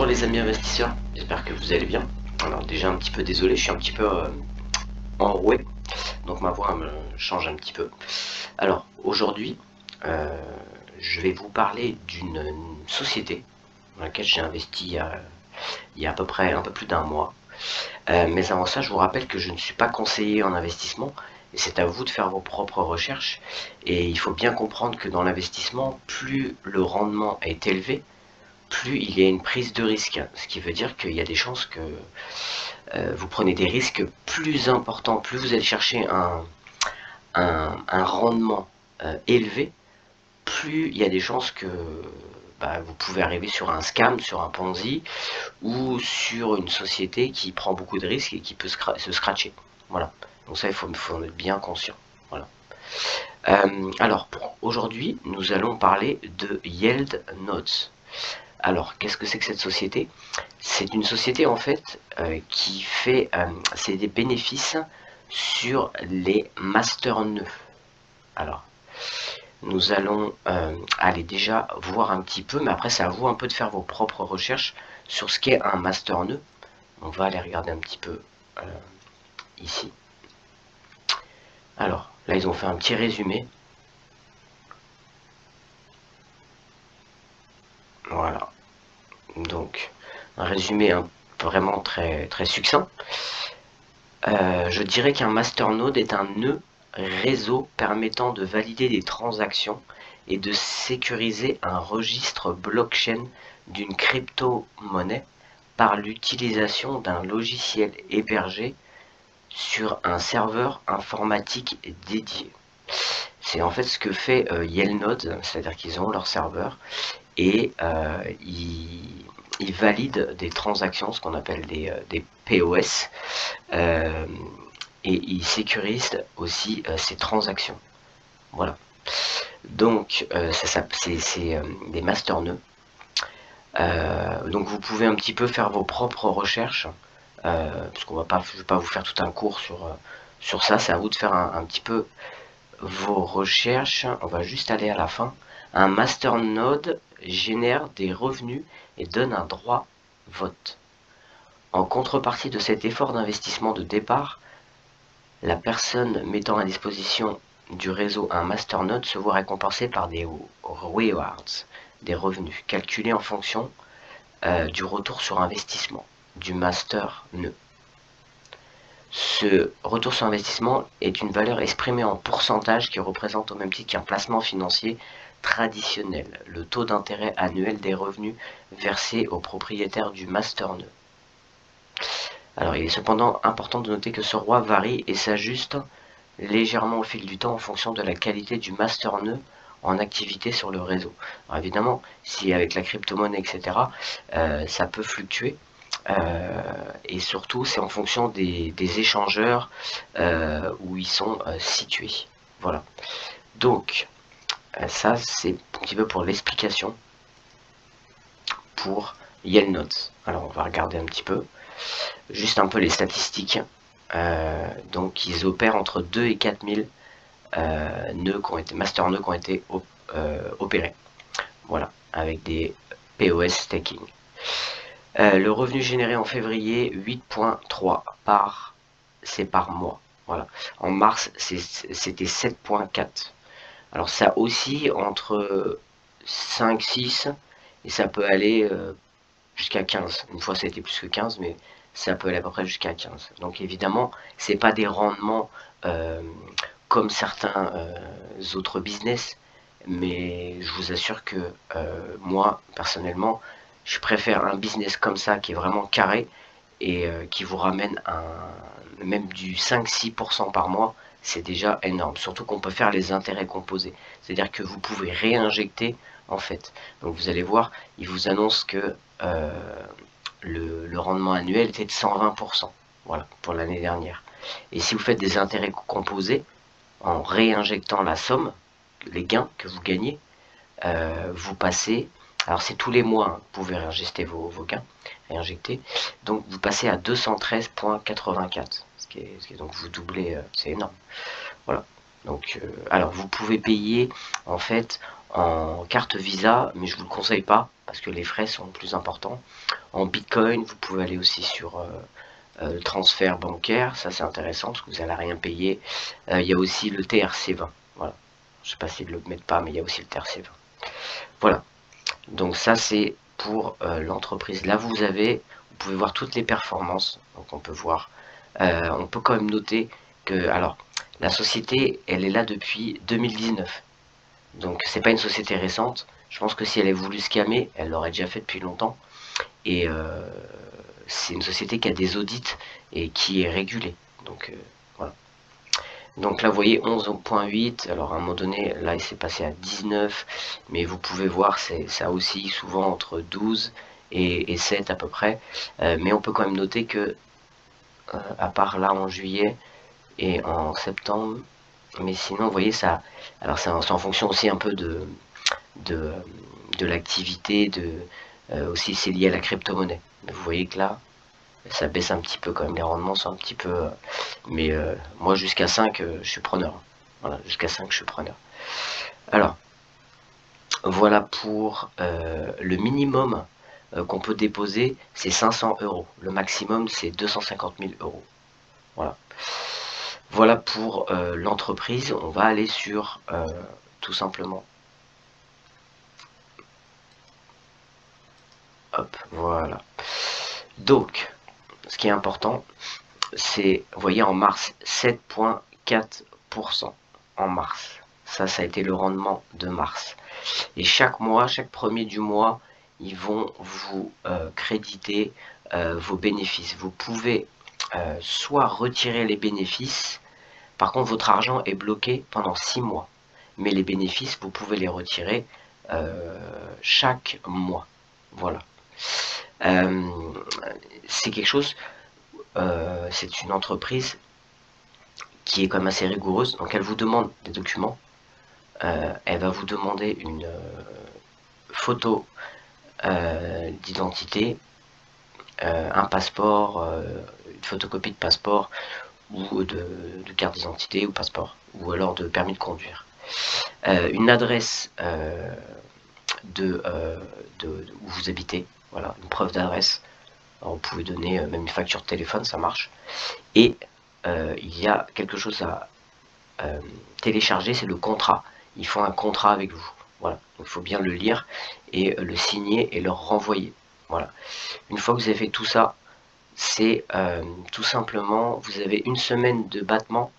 les amis investisseurs, j'espère que vous allez bien. Alors déjà un petit peu désolé, je suis un petit peu enroué, donc ma voix me change un petit peu. Alors aujourd'hui, je vais vous parler d'une société dans laquelle j'ai investi il y a à peu près un peu plus d'un mois. Mais avant ça, je vous rappelle que je ne suis pas conseiller en investissement, et c'est à vous de faire vos propres recherches. Et il faut bien comprendre que dans l'investissement, plus le rendement est élevé, plus il y a une prise de risque, ce qui veut dire qu'il y a des chances que vous prenez des risques plus importants, plus vous allez chercher un rendement élevé, plus il y a des chances que vous pouvez arriver sur un scam, sur un Ponzi, ou sur une société qui prend beaucoup de risques et qui peut se scratcher. Voilà. Donc ça, il faut en être bien conscient. Voilà. Alors, pour aujourd'hui, nous allons parler de Yield Notes. Alors, qu'est-ce que c'est que cette société? C'est une société en fait qui fait c'est des bénéfices sur les master nœuds. Alors, nous allons aller déjà voir un petit peu, mais après c'est à vous un peu de faire vos propres recherches sur ce qu'est un master nœud. On va aller regarder un petit peu ici. Alors, là ils ont fait un petit résumé. Voilà. Donc, un résumé vraiment très succinct. Je dirais qu'un masternode est un nœud réseau permettant de valider des transactions et de sécuriser un registre blockchain d'une crypto-monnaie par l'utilisation d'un logiciel hébergé sur un serveur informatique dédié. C'est en fait ce que fait Yelnode, c'est-à-dire qu'ils ont leur serveur et ils valident des transactions, ce qu'on appelle des POS, et ils sécurisent aussi ces transactions. Voilà. Donc, c'est des master nœuds. Donc, vous pouvez un petit peu faire vos propres recherches, parce qu'on je ne vais pas vous faire tout un cours sur ça. C'est à vous de faire un petit peu vos recherches. On va juste aller à la fin. Un masternode génère des revenus et donne un droit vote. En contrepartie de cet effort d'investissement de départ, la personne mettant à disposition du réseau un masternode se voit récompensée par des rewards, des revenus, calculés en fonction du retour sur investissement du masternode. Ce retour sur investissement est une valeur exprimée en pourcentage qui représente au même titre qu'un placement financier traditionnel le taux d'intérêt annuel des revenus versés aux propriétaires du masternode. Alors il est cependant important de noter que ce roi varie et s'ajuste légèrement au fil du temps en fonction de la qualité du masternode en activité sur le réseau. Alors évidemment, si avec la crypto-monnaie, etc., ça peut fluctuer. Et surtout, c'est en fonction des échangeurs où ils sont situés. Voilà. Donc, ça, c'est un petit peu pour l'explication pour Yelnotes. Alors, on va regarder un petit peu. Juste un peu les statistiques. Donc, ils opèrent entre 2 et 4 000 master nœuds qui ont été opérés. Voilà, avec des POS staking. Le revenu généré en février, 8,3 c'est par mois. Voilà. En mars, c'était 7,4. Alors ça oscille entre 5, 6 et ça peut aller jusqu'à 15. Une fois ça a été plus que 15, mais ça peut aller à peu près jusqu'à 15. Donc évidemment, c'est pas des rendements comme certains autres business, mais je vous assure que moi, personnellement, je préfère un business comme ça qui est vraiment carré et qui vous ramène même du 5-6% par mois, c'est déjà énorme. Surtout qu'on peut faire les intérêts composés. C'est-à-dire que vous pouvez réinjecter en fait. Donc vous allez voir, il vous annonce que le rendement annuel était de 120%. Voilà, pour l'année dernière. Et si vous faites des intérêts composés, en réinjectant la somme, les gains que vous gagnez, vous passez, alors c'est tous les mois, hein, vous pouvez réinjecter vos gains, réinjecter, donc vous passez à 213,84, ce qui est donc vous doublez, c'est énorme. Voilà. Donc, alors vous pouvez payer en fait en carte Visa, mais je vous le conseille pas parce que les frais sont plus importants. en Bitcoin, vous pouvez aller aussi sur le transfert bancaire, ça c'est intéressant parce que vous n'allez rien payer. Il y a aussi le TRC20, voilà. Je sais pas s'ils le mettent pas, mais il y a aussi le TRC20. Voilà, donc ça c'est pour l'entreprise. Là vous pouvez voir toutes les performances, donc on peut voir, on peut quand même noter que, alors, la société, elle est là depuis 2019, donc c'est pas une société récente. Je pense que si elle avait voulu scammer, elle l'aurait déjà fait depuis longtemps, et c'est une société qui a des audits et qui est régulée, donc voilà. Donc là vous voyez 11.8, alors à un moment donné là il s'est passé à 19, mais vous pouvez voir ça oscille souvent entre 12 et 7 à peu près, mais on peut quand même noter que à part là en juillet et en septembre, mais sinon vous voyez ça, alors c'est en fonction aussi un peu de, de l'activité, aussi c'est lié à la crypto-monnaie. Vous voyez que là ça baisse un petit peu quand même, les rendements sont un petit peu, mais moi jusqu'à 5 je suis preneur, voilà, jusqu'à 5 je suis preneur. Alors voilà pour le minimum qu'on peut déposer, c'est 500 €, le maximum c'est 250 000 €. Voilà pour l'entreprise. On va aller sur tout simplement, hop, voilà. Donc ce qui est important, c'est, vous voyez, en mars, 7,4% en mars. Ça a été le rendement de mars. Et chaque mois, chaque premier du mois, ils vont vous créditer vos bénéfices. Vous pouvez soit retirer les bénéfices, par contre votre argent est bloqué pendant 6 mois. Mais les bénéfices, vous pouvez les retirer chaque mois. Voilà. C'est quelque chose... c'est une entreprise qui est quand même assez rigoureuse, donc elle vous demande des documents, elle va vous demander une photo d'identité, un passeport, une photocopie de passeport ou de carte d'identité ou passeport, ou alors de permis de conduire, une adresse où vous habitez, voilà, une preuve d'adresse. Alors, vous pouvez donner même une facture de téléphone, ça marche. Et il y a quelque chose à télécharger, c'est le contrat. Ils font un contrat avec vous. Voilà, donc il faut bien le lire et le signer et leur renvoyer. Voilà. Une fois que vous avez fait tout ça, c'est tout simplement, vous avez une semaine de battement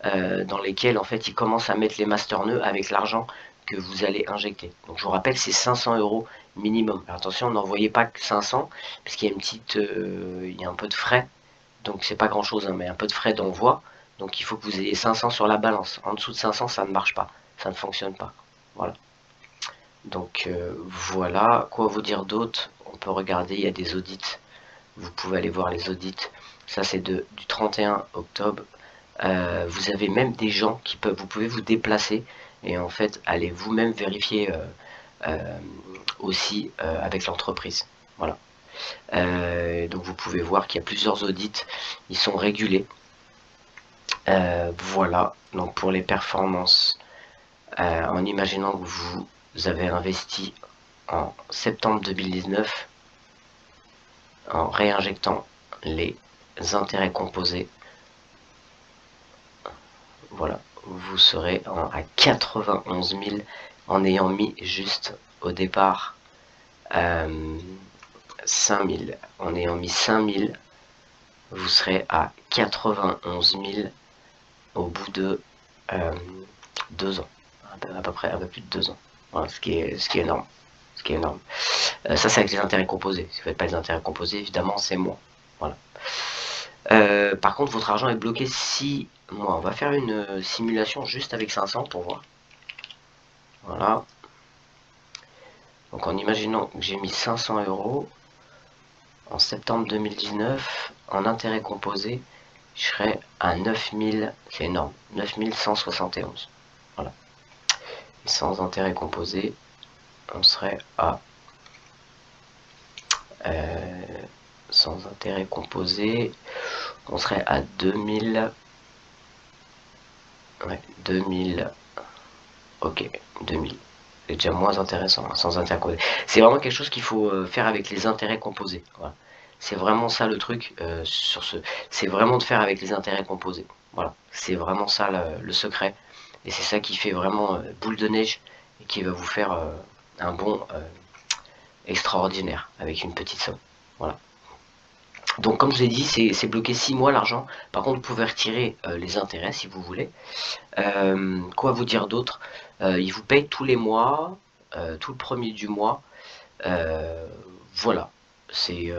dans lesquels en fait ils commencent à mettre les masternœuds avec l'argent que vous allez injecter. Donc je vous rappelle, c'est 500 € minimum. Alors, attention, n'envoyez pas que 500, parce qu'il y a une petite, il y a un peu de frais, donc c'est pas grand chose, hein, mais un peu de frais d'envoi. Donc il faut que vous ayez 500 sur la balance. En dessous de 500, ça ne marche pas, ça ne fonctionne pas. Voilà. Donc voilà, quoi vous dire d'autre? On peut regarder, il y a des audits. Vous pouvez aller voir les audits. Ça c'est du 31 octobre. Vous avez même des gens qui peuvent, vous pouvez vous déplacer et en fait aller vous-même vérifier aussi avec l'entreprise. Voilà. Donc vous pouvez voir qu'il y a plusieurs audits, ils sont régulés. Voilà, donc pour les performances, en imaginant que vous avez investi en septembre 2019, en réinjectant les intérêts composés, voilà, vous serez à 91 000 en ayant mis juste au départ 5 000. En ayant mis 5 000, vous serez à 91 000 au bout de 2 ans, à peu près un peu plus de 2 ans. Voilà, ce qui est énorme. Ce qui est énorme. Ça, c'est avec les intérêts composés. Si vous ne faites pas les intérêts composés, évidemment, c'est moins. Voilà. Par contre, votre argent est bloqué 6 mois. On va faire une simulation juste avec 500 pour voir. Voilà. Donc en imaginant que j'ai mis 500 € en septembre 2019, en intérêt composé, je serais à 9000, c'est énorme, 9171. Voilà. Et sans intérêt composé, on serait à sans intérêt composé, on serait à 2000. Ouais, 2000. Ok, 2000. C'est déjà moins intéressant, hein, sans intérêt composé. C'est vraiment quelque chose qu'il faut faire avec les intérêts composés. Voilà. C'est vraiment ça le truc sur ce. C'est vraiment de faire avec les intérêts composés. Voilà. C'est vraiment ça le secret. Et c'est ça qui fait vraiment boule de neige et qui va vous faire un bond extraordinaire avec une petite somme. Voilà. Donc comme je vous ai dit, c'est bloqué 6 mois l'argent. Par contre, vous pouvez retirer les intérêts si vous voulez. Quoi vous dire d'autre? Il vous paye tous les mois, tout le premier du mois. Voilà. C'est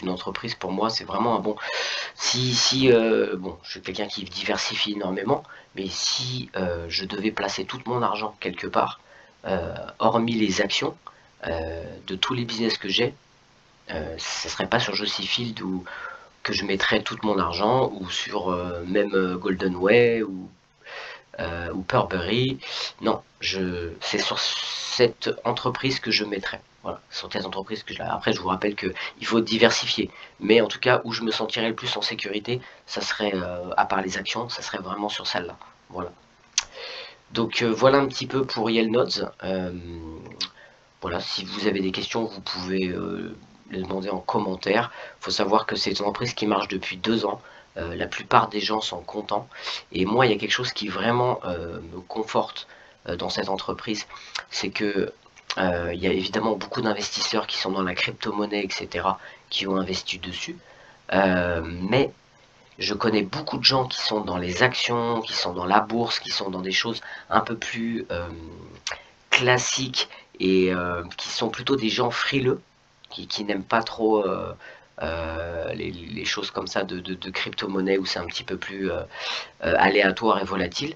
une entreprise pour moi, c'est vraiment un bon. Bon, je suis quelqu'un qui diversifie énormément, mais si je devais placer tout mon argent quelque part, hormis les actions de tous les business que j'ai, ce serait pas sur Jossyfield ou que je mettrais tout mon argent, ou sur même Goldenway ou Purberry. Non, c'est sur cette entreprise que je mettrais. Voilà, sur cette entreprise que après je vous rappelle que il faut diversifier, mais en tout cas où je me sentirais le plus en sécurité, ça serait à part les actions, ça serait vraiment sur celle-là. Voilà. Donc voilà un petit peu pour Yellnods. Voilà, si vous avez des questions, vous pouvez les demander en commentaire. Il faut savoir que c'est une entreprise qui marche depuis 2 ans. La plupart des gens sont contents. Et moi, il y a quelque chose qui vraiment me conforte dans cette entreprise. C'est que il y a évidemment beaucoup d'investisseurs qui sont dans la crypto-monnaie, etc., qui ont investi dessus. Mais je connais beaucoup de gens qui sont dans les actions, qui sont dans la bourse, qui sont dans des choses un peu plus classiques et qui sont plutôt des gens frileux, qui n'aiment pas trop les choses comme ça de crypto-monnaie où c'est un petit peu plus aléatoire et volatile,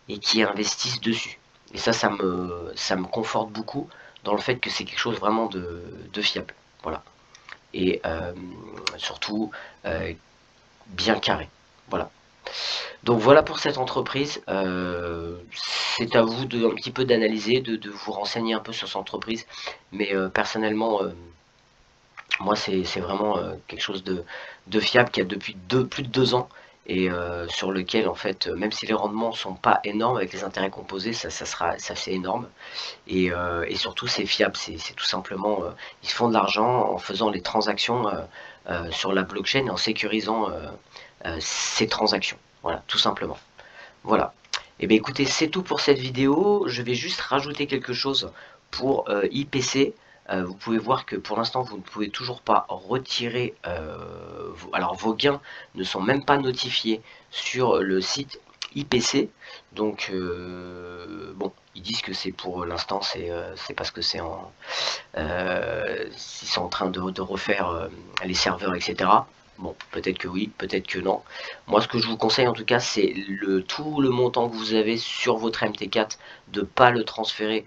et qui investissent dessus. Et ça me conforte beaucoup dans le fait que c'est quelque chose vraiment de fiable. Voilà. Et surtout bien carré. Voilà. Donc voilà pour cette entreprise. C'est à vous un petit peu d'analyser, de vous renseigner un peu sur cette entreprise. Mais personnellement, moi c'est vraiment quelque chose de fiable qui a depuis plus de 2 ans et sur lequel en fait, même si les rendements sont pas énormes avec les intérêts composés, ça c'est énorme. Et surtout c'est fiable, c'est tout simplement, ils font de l'argent en faisant les transactions sur la blockchain et en sécurisant ces transactions. Voilà, tout simplement. Voilà. Et bien écoutez, c'est tout pour cette vidéo. Je vais juste rajouter quelque chose pour IPC. Vous pouvez voir que pour l'instant, vous ne pouvez toujours pas retirer. Alors vos gains ne sont même pas notifiés sur le site IPC. Donc bon, ils disent que c'est pour l'instant, c'est parce que c'est en ils sont en train de refaire les serveurs, etc. Bon, peut-être que oui, peut-être que non. Moi, ce que je vous conseille en tout cas, c'est tout le montant que vous avez sur votre MT4, de ne pas le transférer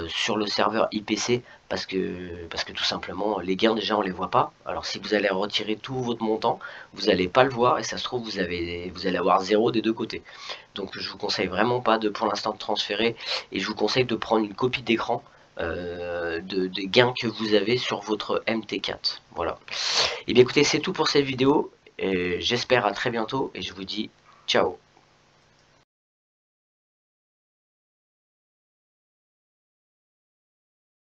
sur le serveur IPC, parce que tout simplement, les gains déjà, on les voit pas. Alors si vous allez retirer tout votre montant, vous n'allez pas le voir, et ça se trouve, vous allez avoir 0 des deux côtés. Donc je vous conseille vraiment pas pour l'instant de transférer, et je vous conseille de prendre une copie d'écran des gains que vous avez sur votre MT4. Voilà. Et bien écoutez, c'est tout pour cette vidéo. J'espère à très bientôt et je vous dis ciao.